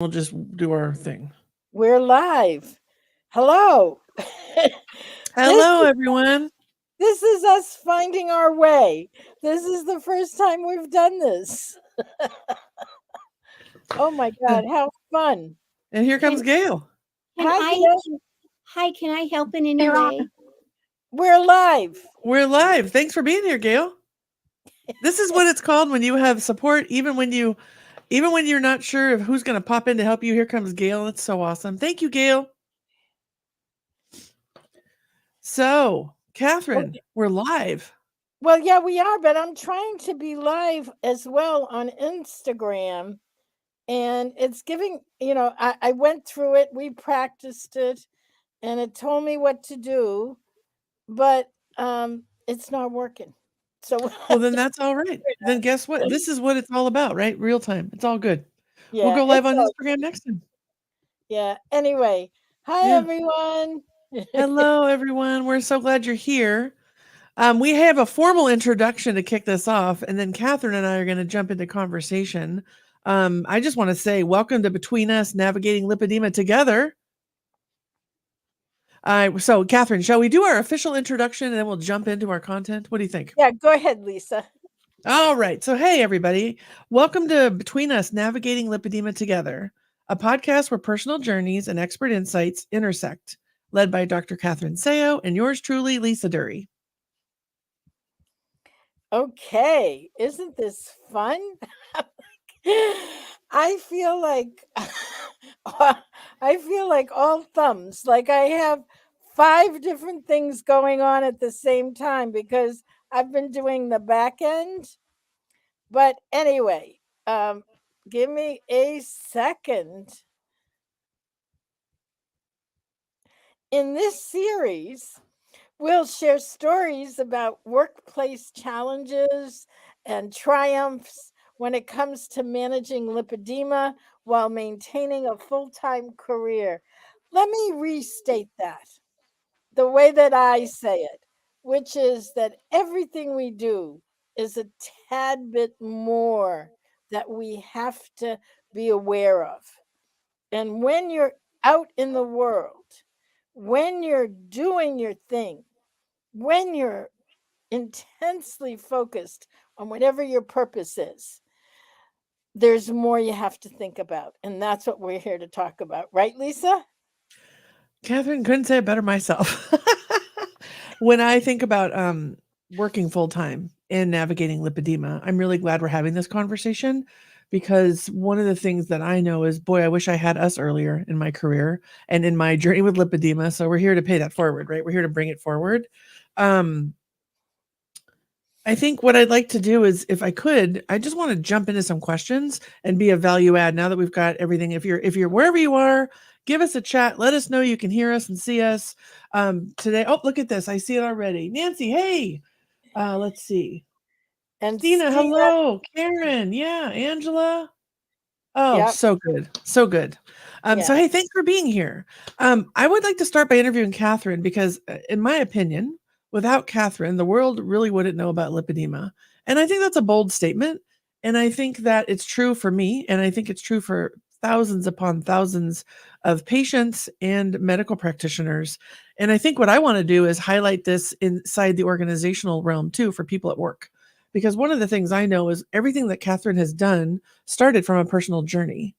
We'll just do our thing. We're live. Hello. this Hello, everyone. this is us finding our way. This is the first time we've done this. Oh my God, how fun. And here Can comes Gail. can Hi, I Gail. hi, can I help in any way? We're live. We're live. Thanks for being here, Gail. This is what it's called when you have support, even when you're not sure of who's going to pop in to help you. Here comes Gail. It's so awesome. Thank you, Gail. So, Catherine, Okay. we're live. Well, yeah, we are, but I'm trying to be live as well on Instagram. And it's giving, I went through it, we practiced it, and it told me what to do, but it's not working. So we'll Well, have then to that's all right. figure Then guess what? it out. This is what it's all about, right? Real time. It's all good. We'll Yeah, go live it's on all Instagram next time. yeah. Anyway, hi Yeah. everyone. Hello, everyone. We're so glad you're here. We have a formal introduction to kick this off, and then Catherine and I are going to jump into conversation. I just want to say welcome to Between Us Navigating Lipedema Together. So, Catherine, shall we do our official introduction and then we'll jump into our content? What do you think? Yeah, go ahead, Lisa. All right. So, hey, everybody. Welcome to Between Us Navigating Lipedema Together, a podcast where personal journeys and expert insights intersect, led by Dr. Catherine Sayo and yours truly, Lisa Duerre. Okay, isn't this fun? I feel like I feel like all thumbs. Like I have five different things going on at the same time because I've been doing the back end. But anyway, give me a second. In this series, we'll share stories about workplace challenges and triumphs when it comes to managing lipedema while maintaining a full time career. Let me restate that the way that I say it, which is that everything we do is a tad bit more that we have to be aware of. And when you're out in the world, when you're doing your thing, when you're intensely focused on whatever your purpose is, there's more you have to think about. And that's what we're here to talk about. Right, Lisa? Catherine couldn't say it better myself. When I think about working full time and navigating lipedema, I'm really glad we're having this conversation because one of the things that I know is, boy, I wish I had us earlier in my career and in my journey with lipedema. So we're here to pay that forward, right? We're here to bring it forward. Um, I think what I'd like to do is, if I could, I just want to jump into some questions and be a value add now that we've got everything. If you're wherever you are, give us a chat. Let us know you can hear us and see us today. Oh, look at this! I see it already. Nancy, hey. Let's see. And Stina, Stina, hello. Karen, yeah. Angela. Oh, yep, so good. So good. So yeah. hey, thanks for being here. I would like to start by interviewing Catherine because, in my opinion, without Catherine, the world really wouldn't know about lipedema. And I think that's a bold statement. And I think that it's true for me, and I think it's true for thousands upon thousands of patients and medical practitioners. And I think what I want to do is highlight this inside the organizational realm too for people at work. Because one of the things I know is everything that Catherine has done started from a personal journey.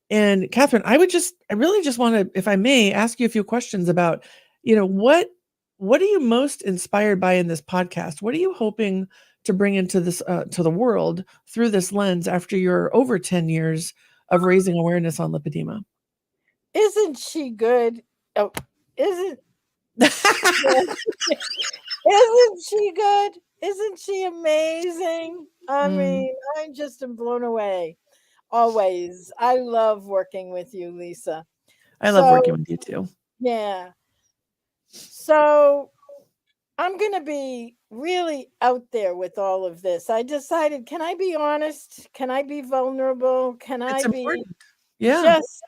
And Catherine, I really just want to, if I may, ask you a few questions about, what are you most inspired by in this podcast? What are you hoping to bring into this to the world through this lens after your over 10 years of raising awareness on lipedema? Isn't she good? Oh, isn't she good? Isn't she good? Isn't she amazing? I Mm, mean, I just am blown away. Always. I love working with you, Lisa. I love So, working with you too. yeah. So, I'm going to be really out there with all of this. I decided, can I be honest? Can I be vulnerable? Can I It's be important. Yeah. just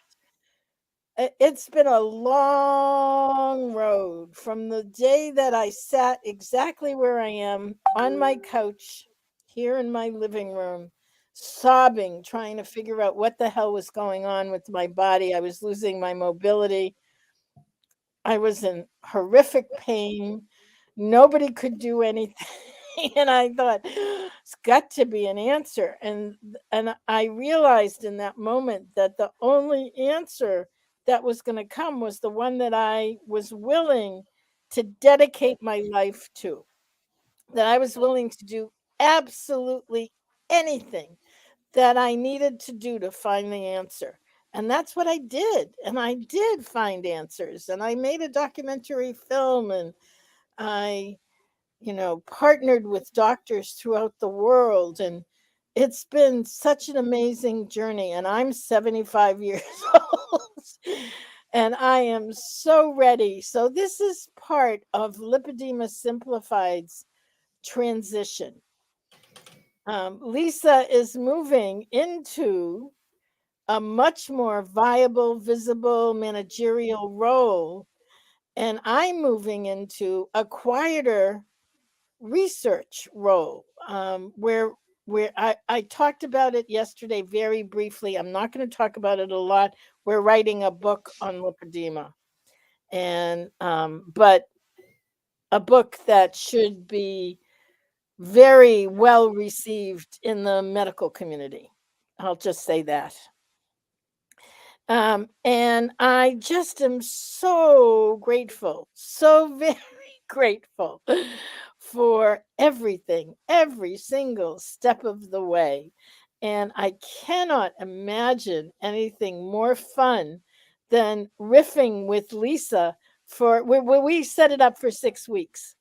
it's been a long road from the day that I sat exactly where I am on my couch here in my living room, sobbing, trying to figure out what the hell was going on with my body. I was losing my mobility. I was in horrific pain. Nobody could do anything. And I thought, it's got to be an answer. And I realized in that moment that the only answer that was going to come was the one that I was willing to dedicate my life to, that I was willing to do absolutely anything that I needed to do to find the answer. And that's what I did. And I did find answers. And I made a documentary film, and I, partnered with doctors throughout the world. And it's been such an amazing journey. And I'm 75 years old. And I am so ready. So this is part of Lipedema Simplified's transition. Lisa is moving into a much more viable, visible managerial role, and I'm moving into a quieter research role, where I talked about it yesterday very briefly. I'm not going to talk about it a lot. We're writing a book on lipedema, and but a book that should be very well received in the medical community. I'll just say that. And I just am so grateful, so very grateful for everything, every single step of the way. And I cannot imagine anything more fun than riffing with Lisa we set it up for 6 weeks,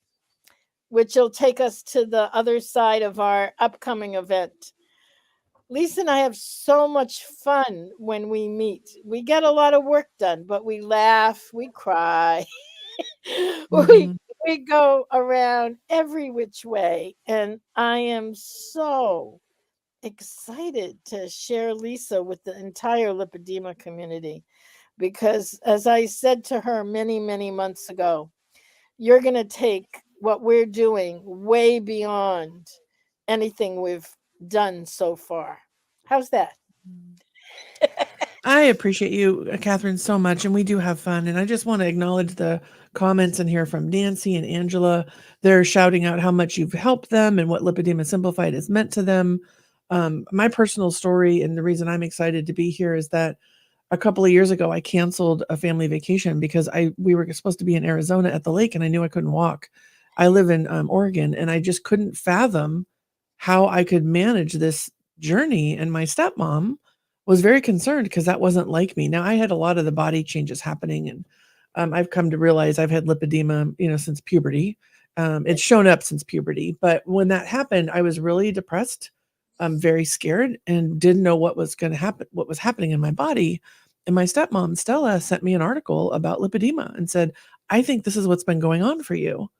which will take us to the other side of our upcoming event. Lisa and I have so much fun when we meet. We get a lot of work done, but we laugh, we cry, we Mhm. we go around every which way, and I am so excited to share Lisa with the entire lipedema community, because as I said to her many, many months ago, you're going to take what we're doing way beyond anything we've done so far. How's that? I appreciate you, Catherine, so much, and we do have fun. And I just want to acknowledge the comments in here from Nancy and Angela. They're shouting out how much you've helped them and what Lipedema Simplified has meant to them. My personal story and the reason I'm excited to be here is that a couple of years ago, I canceled a family vacation because we were supposed to be in Arizona at the lake, and I knew I couldn't walk. I live in Oregon, and I just couldn't fathom how I could manage this journey. And my stepmom was very concerned because that wasn't like me. Now I had a lot of the body changes happening, and I've come to realize I've had lipedema, since puberty. It's shown up since puberty, but when that happened, I was really depressed, very scared, and didn't know what was going to happen, what was happening in my body. And my stepmom, Stella, sent me an article about lipedema and said, I think this is what's been going on for you.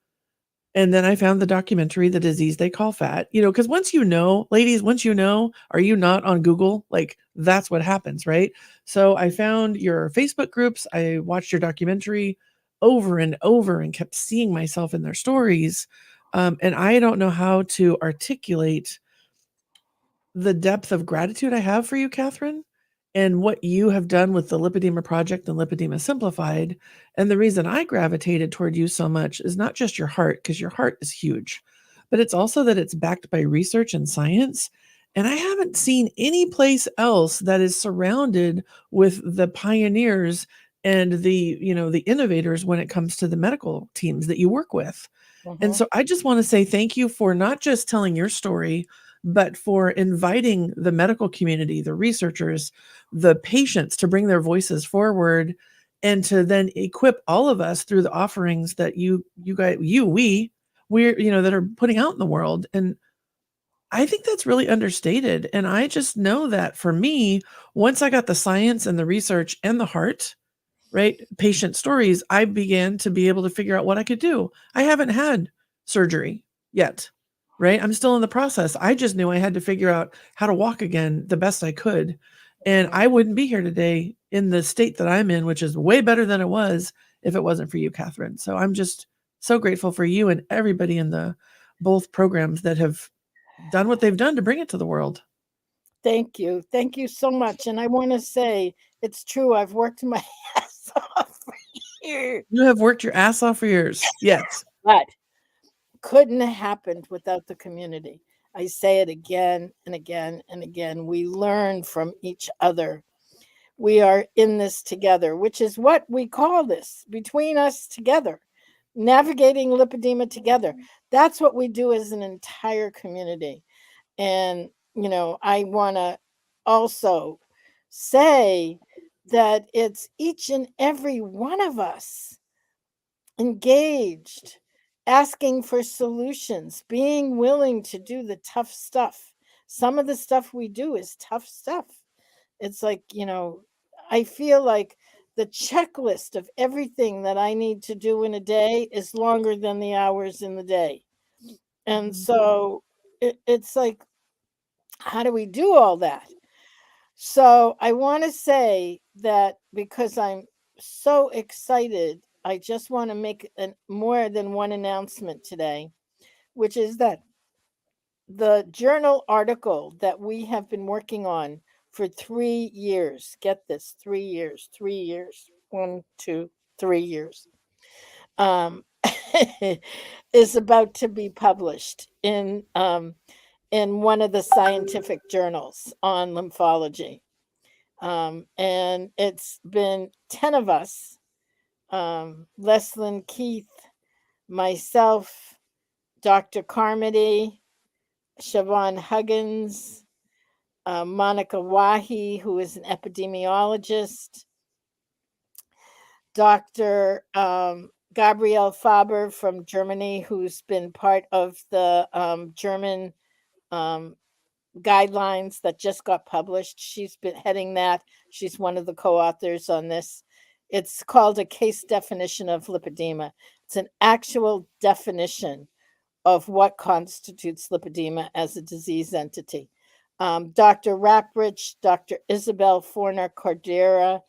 And then I found the documentary, The Disease They Call Fat, because once you know, ladies, once you know, are you not on Google? Like, that's what happens, right? So I found your Facebook groups. I watched your documentary over and over and kept seeing myself in their stories. And I don't know how to articulate the depth of gratitude I have for you, Catherine, and what you have done with the Lipedema Project and Lipedema Simplified. And the reason I gravitated toward you so much is not just your heart, because your heart is huge, but it's also that it's backed by research and science. And I haven't seen any place else that is surrounded with the pioneers and the innovators when it comes to the medical teams that you work with. And Mhm. so I just want to say thank you for not just telling your story, but for inviting the medical community, the researchers, the patients to bring their voices forward, and to then equip all of us through the offerings that we're that are putting out in the world. And I think that's really understated. And I just know that for me, once I got the science and the research and the heart, right, patient stories, I began to be able to figure out what I could do. I haven't had surgery yet, right? I'm still in the process. I just knew I had to figure out how to walk again the best I could. And Mhm. I wouldn't be here today in the state that I'm in, which is way better than it was if it wasn't for you, Catherine. So I'm just so grateful for you and everybody in the both programs that have done what they've done to bring it to the world. Thank you. Thank you so much. And I want to say it's true. I've worked my ass off for years, You have worked your ass off for years. Yes. but couldn't have happened without the community. I say it again and again and again. We learn from each other. We are in this together, which is what we call this, between us together, navigating lipedema together. That's what we do as an entire community. And, I want to also say that it's each and every one of us engaged, asking for solutions, being willing to do the tough stuff. Some of the stuff we do is tough stuff. It's like, I feel like the checklist of everything that I need to do in a day is longer than the hours in the day. And Mhm. so it's like, how do we do all that? So I want to say that because I'm so excited, I just want to make more than one announcement today, which is that the journal article that we have been working on for 3 years, get this, 3 years, 3 years, 1, 2, 3 years, um, is about to be published in one of the scientific journals on lymphology. And it's been 10 of us, Leslyn Keith, myself, Dr. Carmody, Siobhan Huggins, Monica Wahi, who is an epidemiologist, Dr. Gabrielle Faber from Germany, who's been part of the German guidelines that just got published. She's been heading that. She's one of the co-authors on this. It's called a case definition of lipedema. It's an actual definition of what constitutes lipedema as a disease entity. Dr. Raprich, Dr. Isabel Forner Cordera,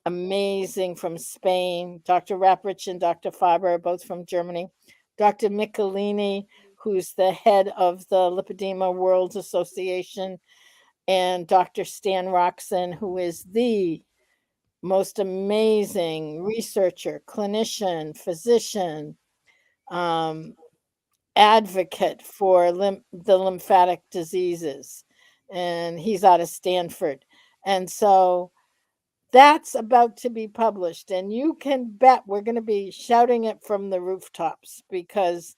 amazing, from Spain. Dr. Raprich and Dr. Faber, both from Germany. Dr. Michelini, who's the head of the Lipedema World Association, and Dr. Stan Roxon, who is the most amazing researcher, clinician, physician, um, advocate for the lymphatic diseases. And he's out of Stanford. And so that's about to be published. And you can bet we're going to be shouting it from the rooftops, because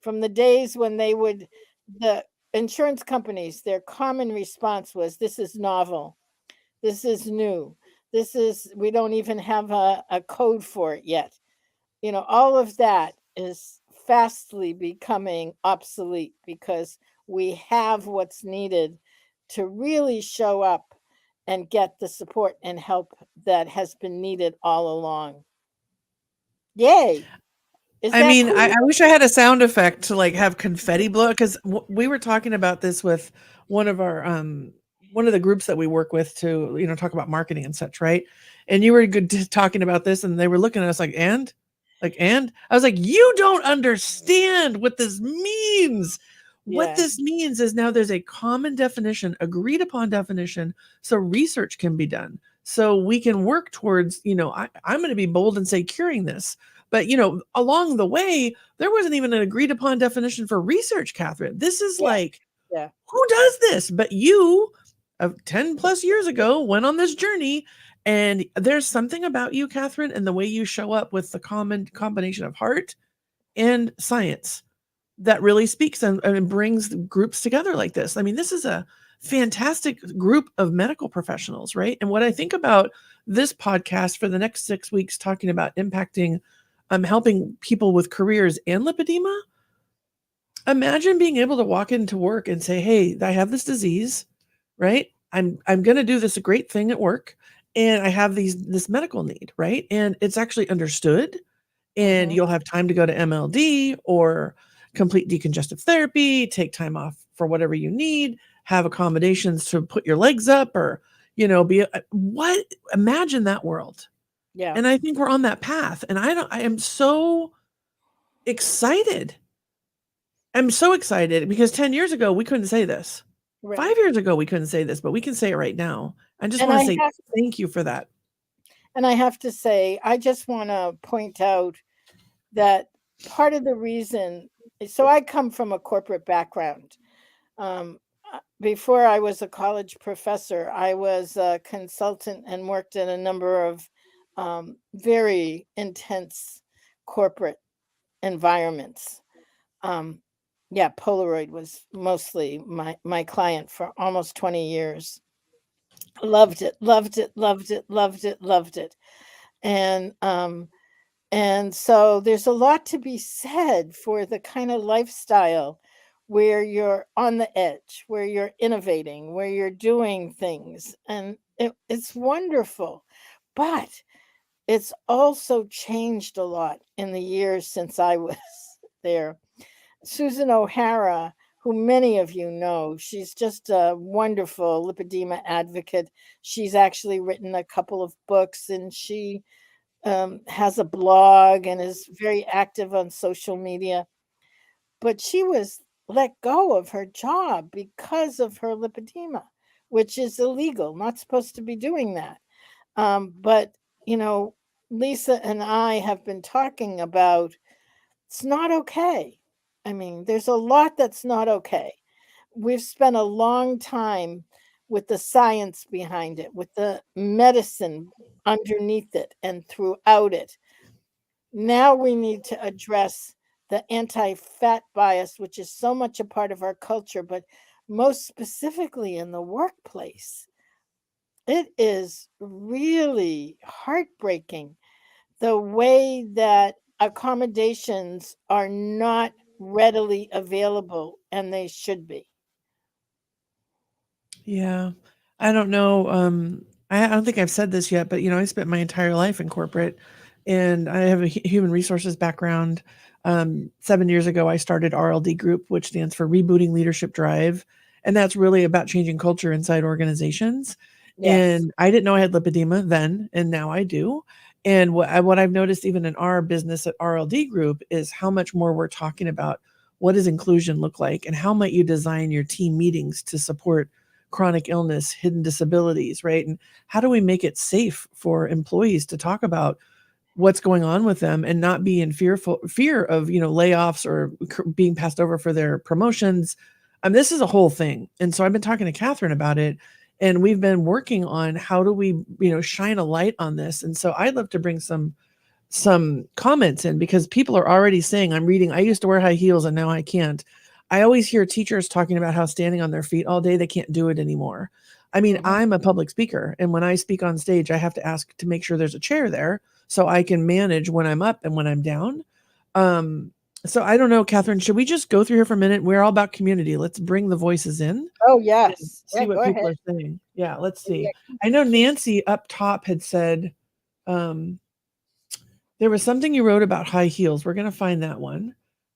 from the days when the insurance companies, their common response was, this is novel, this is new, we don't even have a code for it yet. All of that is fastly becoming obsolete, because we have what's needed to really show up and get the support and help that has been needed all along. Yay. Is I that mean, cool? I wish I had a sound effect to like have confetti blow, because we were talking about this with one of our one of the groups that we work with to talk about marketing and such, right? And you were good talking about this, and they were looking at us and I was like, you don't understand what this means. What Yeah. this means is now there's a common definition, agreed upon definition, so research can be done, so we can work towards I'm going to be bold and say curing this. But along the way, there wasn't even an agreed upon definition for research, Catherine. This is Yeah. like, Yeah. who does this? But you, of 10 plus years ago, went on this journey. And there's something about you, Catherine, and the way you show up with the common combination of heart and science that really speaks and brings groups together like this. I mean, this is a fantastic group of medical professionals, right? And what I think about this podcast for the next 6 weeks, talking about impacting, helping people with careers and lipedema. Imagine being able to walk into work and say, "Hey, I have this disease, right? I'm going to do this great thing at work, and I have this medical need, right? And it's actually understood, and Mm-hmm. you'll have time to go to MLD or complete decongestive therapy, take time off for whatever you need, have accommodations to put your legs up, or be what imagine that world." Yeah. And I think we're on that path, and I am so excited. I'm so excited because 10 years ago we couldn't say this. Right. 5 years ago, we couldn't say this, but we can say it right now. I just And want I to say have thank you for that. and I have to say, I just want to point out that part of the reason, so I come from a corporate background. Um, Before I was a college professor, I was a consultant and worked in a number of very intense corporate environments. Um, yeah, Polaroid was mostly my client for almost 20 years. Loved it, loved it, loved it, loved it, loved it. And so there's a lot to be said for the kind of lifestyle where you're on the edge, where you're innovating, where you're doing things. And it's wonderful. But it's also changed a lot in the years since I was there. Susan O'Hara, who many of you know, she's just a wonderful lipedema advocate. She's actually written a couple of books, and she has a blog and is very active on social media. But she was let go of her job because of her lipedema, which is illegal, not supposed to be doing that. But, you know, Lisa and I have been talking about it's not okay. I mean, there's a lot that's not okay. We've spent a long time with the science behind it, with the medicine underneath it and throughout it. Now we need to address the anti fat bias, which is so much a part of our culture, but most specifically in the workplace. It is really heartbreaking the way that accommodations are not readily available, and they should be. Yeah. I don't know. I don't think I've said this yet, but I spent my entire life in corporate and I have a human resources background. 7 years ago, I started RLD Group, which stands for Rebooting Leadership Drive. And that's really about changing culture inside organizations. Yes. And I didn't know I had lipedema then, and now I do. And what I've noticed even in our business at RLD Group is how much more we're talking about what does inclusion look like and how might you design your team meetings to support chronic illness, hidden disabilities, right? And how do we make it safe for employees to talk about what's going on with them and not be in fear of, layoffs or being passed over for their promotions? This is a whole thing. And so I've been talking to Catherine about it and we've been working on how do we, shine a light on this. And so I'd love to bring some comments in because people are already saying, I used to wear high heels and now I can't. I always hear teachers talking about how standing on their feet all day, they can't do it anymore. I mean, Mhm. I'm a public speaker, and when I speak on stage, I have to ask to make sure there's a chair there so I can manage when I'm up and when I'm down. Um, so I don't know, Catherine, should we just go through here for a minute? We're all about community. Let's bring the voices in Oh, and yes. see Yeah, what go people ahead. are saying. Yeah, let's Yeah, see. I know Nancy up top had said, um, there was something you wrote about high heels. We're going to find that one.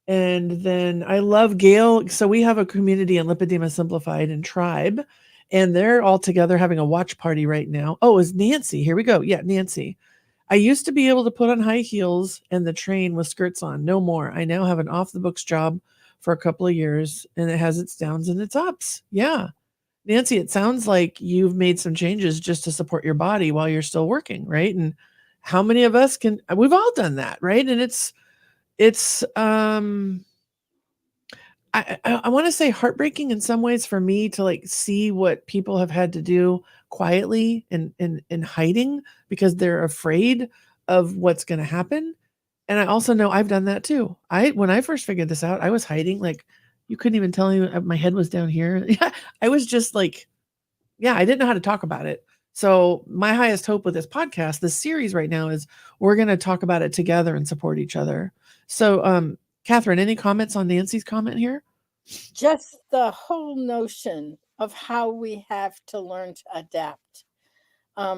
And then I love Gail. So we have a community in Lipedema Simplified and Tribe, and they're all together having a watch party right now. Oh, is Nancy. Here we go. Yeah, Nancy. I used to be able to put on high heels and the train with skirts on. No more. I now have an off the books job for a couple of years, and it has its downs and its ups. Yeah. Nancy, it sounds like you've made some changes just to support your body while you're still working, right? And how many of us we've all done that, right? And it's I want to say heartbreaking in some ways for me to like see what people have had to do quietly and in hiding because they're afraid of what's going to happen. And I also know I've done that too. When I first figured this out, I was hiding like you couldn't even tell me my head was down here. Yeah, I was just like, yeah, I didn't know how to talk about it. So my highest hope with this podcast, this series right now is we're going to talk about it together and support each other. So, Catherine, any comments on Nancy's comment here? just the whole notion of how we have to learn to adapt.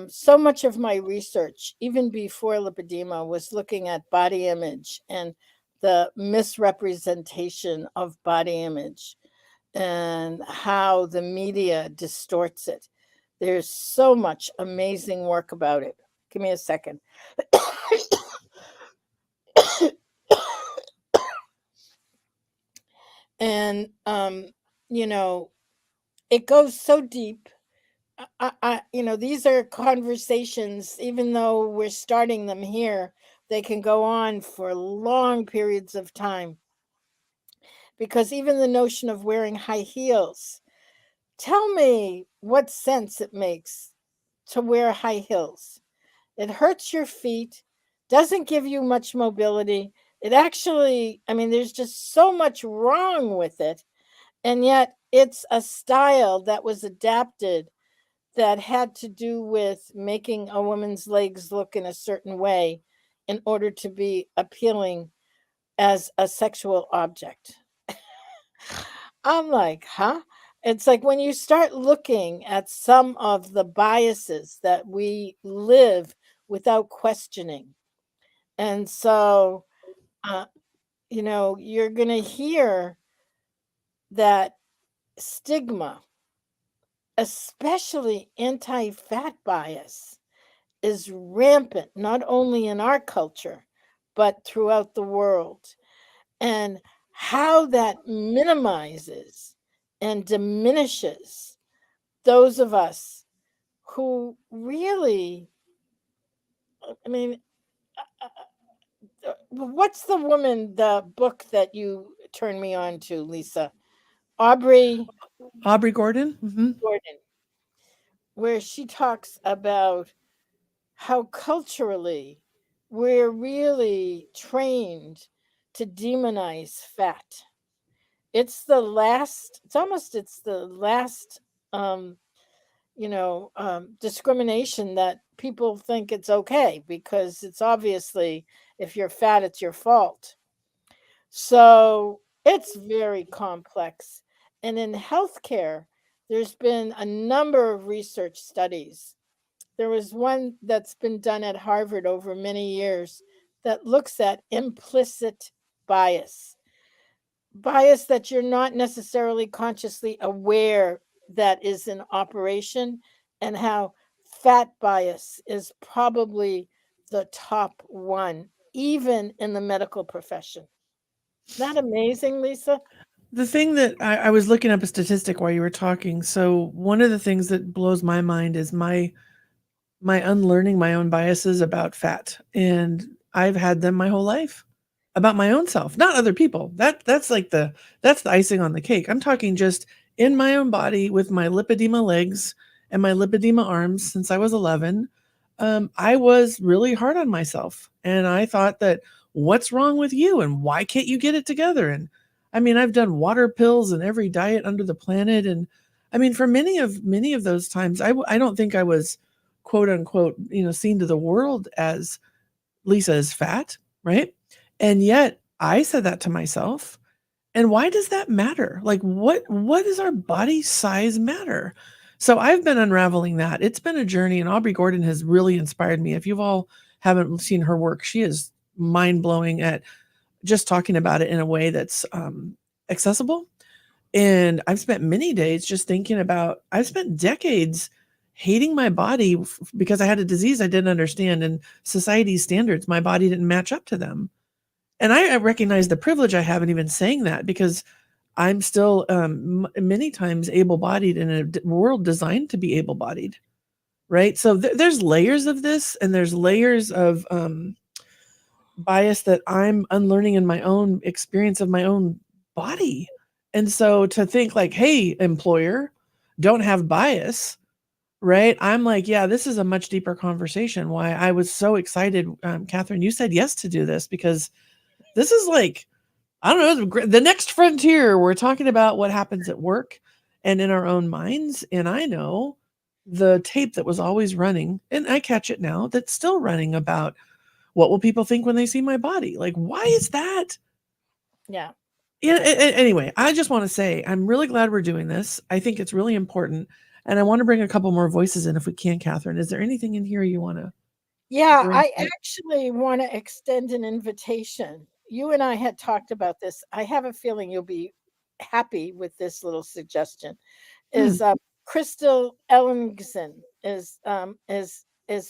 So much of my research, even before lipedema, was looking at body image and the misrepresentation of body image and how the media distorts it. There's so much amazing work about it. Give me a second. And, you know, it goes so deep. These are conversations, even though we're starting them here, they can go on for long periods of time. Because even the notion of wearing high heels, tell me what sense it makes to wear high heels. It hurts your feet, doesn't give you much mobility. It actually, there's just so much wrong with it. And yet it's a style that was adapted that had to do with making a woman's legs look in a certain way in order to be appealing as a sexual object. I'm like, huh? It's like when you start looking at some of the biases that we live without questioning. And so, uh, you're going to hear that stigma, especially anti fat bias, is rampant, not only in our culture, but throughout the world. And how that minimizes and diminishes those of us who really, I mean, what's the book that you turned me on to, Lisa? Aubrey Aubrey Gordon. Gordon, where she talks about how culturally we're really trained to demonize fat. It's the last um, discrimination that people think it's okay because it's obviously if you're fat, it's your fault. So it's very complex. And in healthcare, there's been a number of research studies. There was one that's been done at Harvard over many years that looks at implicit bias, bias that you're not necessarily consciously aware that is in operation, and how fat bias is probably the top one, even in the medical profession. Isn't that amazing, Lisa? The thing that I was looking up a statistic while you were talking. So one of the things that blows my mind is my unlearning my own biases about fat, and I've had them my whole life about my own self, not other people. That's the icing on the cake. I'm talking just in my own body with my lipedema legs and my lipedema arms since I was 11. I was really hard on myself, and I thought that what's wrong with you and why can't you get it together? And I mean, I've done water pills and every diet under the planet, and I mean, for many of those times, I don't think I was quote unquote, seen to the world as Lisa is fat, right? And yet I said that to myself. And why does that matter? Like what does our body size matter? So I've been unraveling that. It's been a journey, and Aubrey Gordon has really inspired me. If you've all haven't seen her work, she is mind-blowing at just talking about it in a way that's accessible. And I've spent many days just thinking about, I've spent decades hating my body because I had a disease I didn't understand, and society's standards, my body didn't match up to them. And I recognize the privilege I have in even saying that, because I'm still many times able-bodied in a world designed to be able-bodied, right? So there's layers of this, and there's layers of bias that I'm unlearning in my own experience of my own body. And so to think like, hey, employer, don't have bias, right? I'm like, yeah, this is a much deeper conversation. Why I was so excited, Catherine, you said yes to do this, because this is like, I don't know, the next frontier. We're talking about what happens at work and in our own minds. And I know the tape that was always running, and I catch it now, that's still running about what will people think when they see my body? Like, why is that? Yeah. Yeah. Anyway, I just want to say I'm really glad we're doing this. I think it's really important, and I want to bring a couple more voices in if we can. Catherine, is there anything in here you want to Yeah, bring? I actually want to extend an invitation. You and I had talked about this. I have a feeling you'll be happy with this little suggestion. Hmm. Is Crystal Ellingson is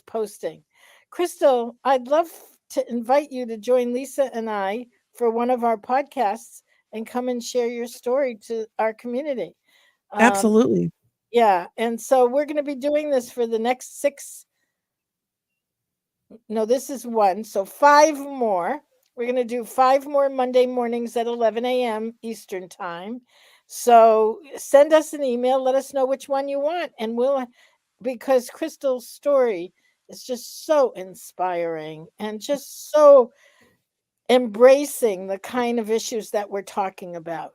posting. Crystal, I'd love to invite you to join Lisa and I for one of our podcasts and come and share your story to our community. Absolutely. Yeah, and so we're going to be doing this for the next 6. No, this is one. So 5 more. We're going to do 5 more Monday mornings at 11 a.m. Eastern time. So send us an email. Let us know which one you want. And because Crystal's story is just so inspiring and just so embracing the kind of issues that we're talking about.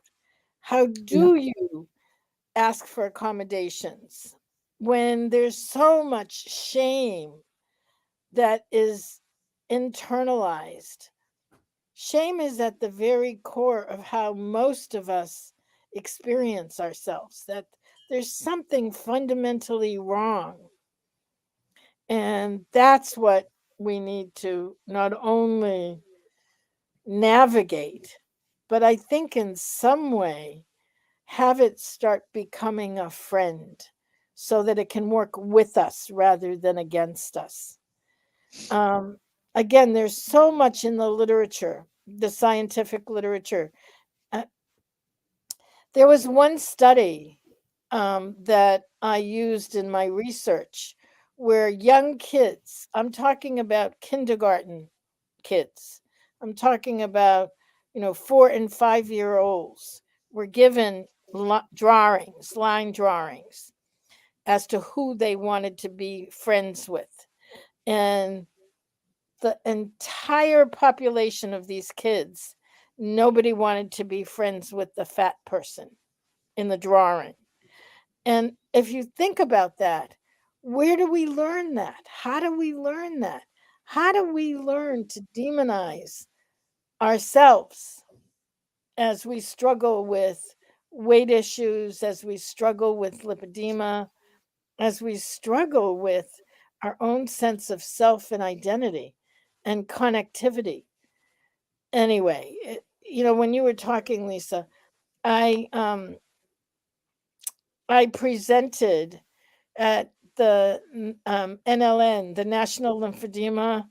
How Yeah. do you ask for accommodations when there's so much shame that is internalized? Shame is at the very core of how most of us experience ourselves, that there's something fundamentally wrong. And that's what we need to not only navigate, but I think in some way have it start becoming a friend so that it can work with us rather than against us. Um, Again, there's so much in the literature, the scientific literature. Uh, there was one study that I used in my research where young kids, I'm talking about kindergarten kids, I'm talking about, 4 and 5 year olds, were given drawings, line drawings, as to who they wanted to be friends with. And the entire population of these kids, nobody wanted to be friends with the fat person in the drawing. And if you think about that, where do we learn that? How do we learn that? How do we learn to demonize ourselves as we struggle with weight issues, as we struggle with lipedema, as we struggle with our own sense of self and identity and connectivity? Anyway, when you were talking, Lisa, I um I presented at the NLN, the National Lymphedema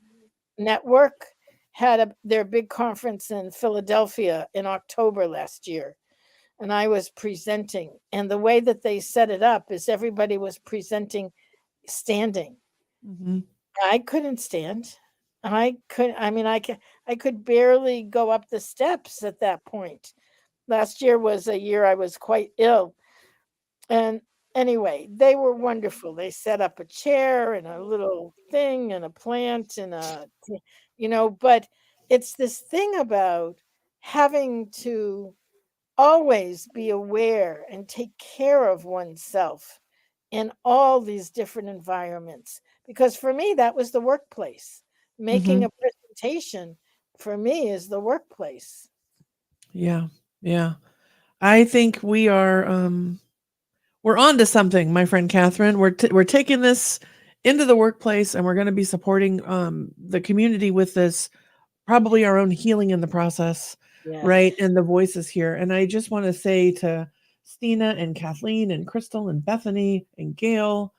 Network, had their big conference in Philadelphia in October last year. And I was presenting. And the way that they set it up is everybody was presenting standing. Mhm. I couldn't stand. I could barely go up the steps at that point. Last year was a year I was quite ill. And anyway, they were wonderful. They set up a chair and a little thing and a plant and but it's this thing about having to always be aware and take care of oneself in all these different environments. Because for me, that was the workplace. Making Mhm. a presentation for me is the workplace. Yeah. Yeah. I think we're on to something, my friend Catherine. We're taking this into the workplace, and we're going to be supporting the community with this, probably our own healing in the process, Yes. right? And the voices here. And I just want to say to Stina and Kathleen and Crystal and Bethany and Gail,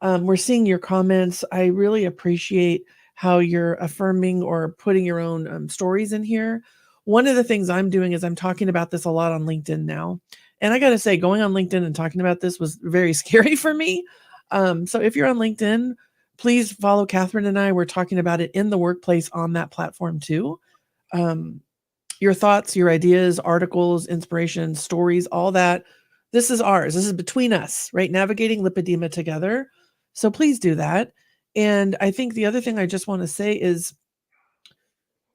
we're seeing your comments. I really appreciate how you're affirming or putting your own stories in here. One of the things I'm doing is I'm talking about this a lot on LinkedIn now. And I got to say, going on LinkedIn and talking about this was very scary for me. So if you're on LinkedIn, please follow Catherine and I. We're talking about it in the workplace on that platform too. Um, your thoughts, your ideas, articles, inspiration, stories, all that. This is ours. This is between us, right? Navigating lipedema together. So please do that. And I think the other thing I just want to say is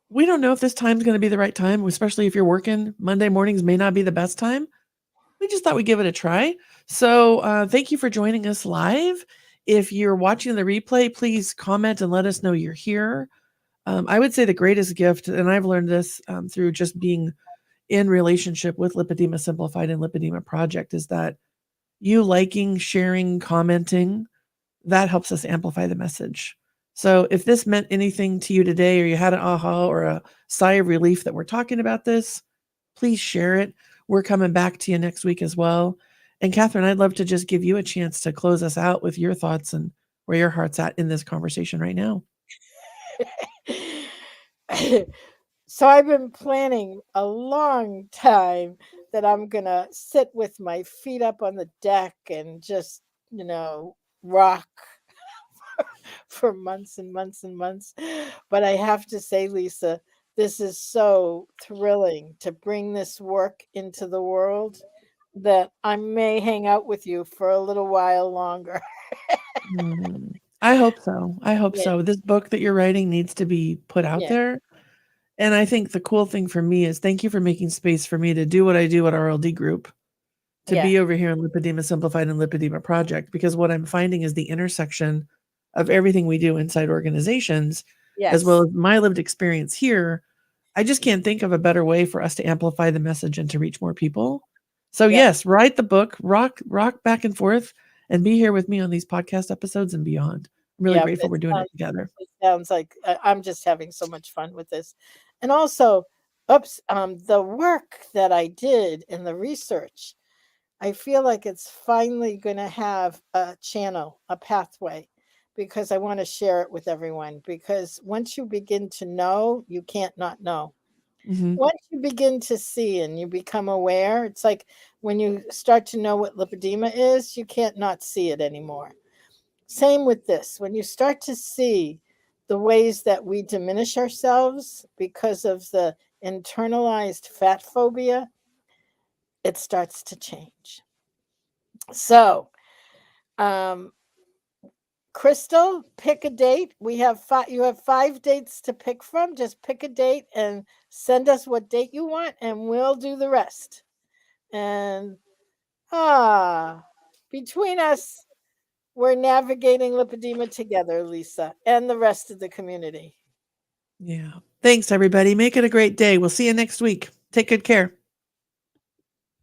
we don't know if this time's going to be the right time, especially if you're working. Monday mornings may not be the best time. We just thought we'd give it a try. So thank you for joining us live. If you're watching the replay, please comment and let us know you're here. I would say the greatest gift, and I've learned this through just being in relationship with Lipedema Simplified and Lipedema Project, is that you liking, sharing, commenting, that helps us amplify the message. So if this meant anything to you today, or you had an aha or a sigh of relief that we're talking about this, please share it. We're coming back to you next week as well. And Catherine, I'd love to just give you a chance to close us out with your thoughts and where your heart's at in this conversation right now. So I've been planning a long time that I'm going to sit with my feet up on the deck and just, rock for months and months and months. But I have to say, Lisa, this is so thrilling to bring this work into the world that I may hang out with you for a little while longer. Mm. I hope so. I hope Yeah, so. This book that you're writing needs to be put out yeah, there. And I think the cool thing for me is thank you for making space for me to do what I do at RLD Group, to yeah, be over here in Lipedema Simplified and Lipedema Project, because what I'm finding is the intersection of everything we do inside organizations, as well yes, as my lived experience here. I just can't think of a better way for us to amplify the message and to reach more people. So yep, yes, write the book, rock back and forth, and be here with me on these podcast episodes and beyond. I'm really yep. grateful we're doing it together. It sounds like I'm just having so much fun with this. And also, the work that I did in the research, I feel like it's finally going to have a channel, a pathway, because I want to share it with everyone. Because once you begin to know, you can't not know. Mhm. Once you begin to see and you become aware, it's like when you start to know what lipedema is, you can't not see it anymore. Same with this. When you start to see the ways that we diminish ourselves because of the internalized fat phobia, it starts to change. So, um, Crystal, pick a date. We have five. You have 5 dates to pick from. Just pick a date and send us what date you want, and we'll do the rest. And ah, between us, we're navigating lipedema together, Lisa, and the rest of the community. Yeah. Thanks, everybody. Make it a great day. We'll see you next week. Take good care.